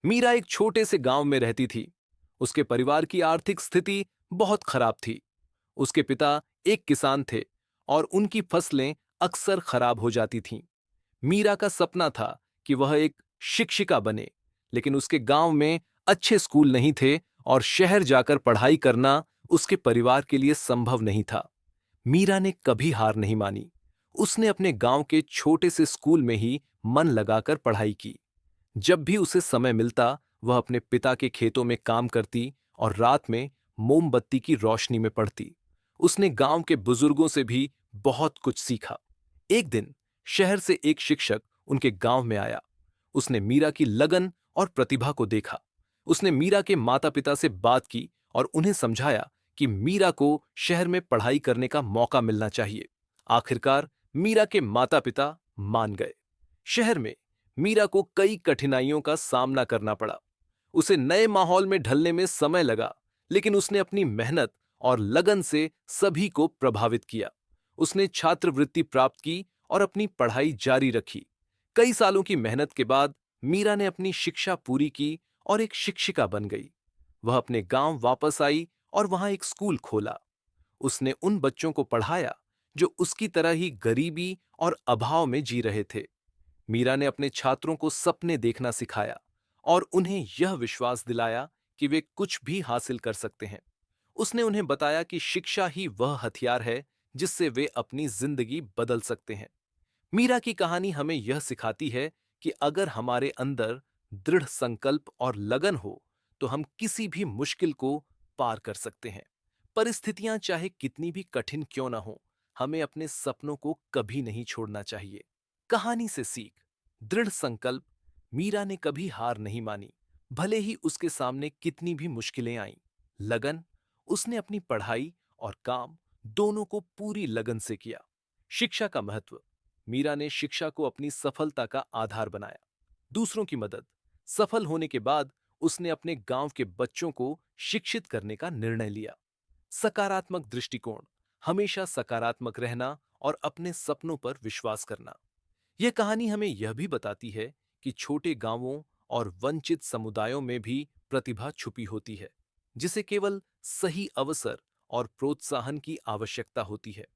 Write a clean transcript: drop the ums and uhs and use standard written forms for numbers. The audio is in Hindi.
मीरा एक छोटे से गांव में रहती थी। उसके परिवार की आर्थिक स्थिति बहुत खराब थी। उसके पिता एक किसान थे और उनकी फसलें अक्सर खराब हो जाती थीं। मीरा का सपना था कि वह एक शिक्षिका बने, लेकिन उसके गांव में अच्छे स्कूल नहीं थे और शहर जाकर पढ़ाई करना उसके परिवार के लिए संभव नहीं था। मीरा ने कभी हार नहीं मानी। उसने अपने गांव के छोटे से स्कूल में ही मन लगाकर पढ़ाई की। जब भी उसे समय मिलता, वह अपने पिता के खेतों में काम करती और रात में मोमबत्ती की रोशनी में पढ़ती। उसने गांव के बुजुर्गों से भी बहुत कुछ सीखा। एक दिन शहर से एक शिक्षक उनके गांव में आया। उसने मीरा की लगन और प्रतिभा को देखा। उसने मीरा के माता-पिता से बात की और उन्हें समझाया कि मीरा को शहर में पढ़ाई करने का मौका मिलना चाहिए। आखिरकार मीरा के माता-पिता मान गए। शहर में मीरा को कई कठिनाइयों का सामना करना पड़ा। उसे नए माहौल में ढलने में समय लगा, लेकिन उसने अपनी मेहनत और लगन से सभी को प्रभावित किया। उसने छात्रवृत्ति प्राप्त की और अपनी पढ़ाई जारी रखी। कई सालों की मेहनत के बाद मीरा ने अपनी शिक्षा पूरी की और एक शिक्षिका बन गई। वह अपने गांव वापस आई और वहां एक स्कूल खोला। उसने उन बच्चों को पढ़ाया जो उसकी तरह ही गरीबी और अभाव में जी रहे थे। मीरा ने अपने छात्रों को सपने देखना सिखाया और उन्हें यह विश्वास दिलाया कि वे कुछ भी हासिल कर सकते हैं। उसने उन्हें बताया कि शिक्षा ही वह हथियार है जिससे वे अपनी जिंदगी बदल सकते हैं। मीरा की कहानी हमें यह सिखाती है कि अगर हमारे अंदर दृढ़ संकल्प और लगन हो, तो हम किसी भी मुश्किल को पार कर सकते हैं। परिस्थितियां चाहे कितनी भी कठिन क्यों ना हो, हमें अपने सपनों को कभी नहीं छोड़ना चाहिए। कहानी से सीख, दृढ़ संकल्प। मीरा ने कभी हार नहीं मानी, भले ही उसके सामने कितनी भी मुश्किलें आईं। लगन, उसने अपनी पढ़ाई और काम दोनों को पूरी लगन से किया। शिक्षा का महत्व, मीरा ने शिक्षा को अपनी सफलता का आधार बनाया। दूसरों की मदद, सफल होने के बाद उसने अपने गांव के बच्चों को शिक्षित करने का निर्णय लिया। सकारात्मक दृष्टिकोण, हमेशा सकारात्मक रहना और अपने सपनों पर विश्वास करना। यह कहानी हमें यह भी बताती है कि छोटे गांवों और वंचित समुदायों में भी प्रतिभा छुपी होती है, जिसे केवल सही अवसर और प्रोत्साहन की आवश्यकता होती है।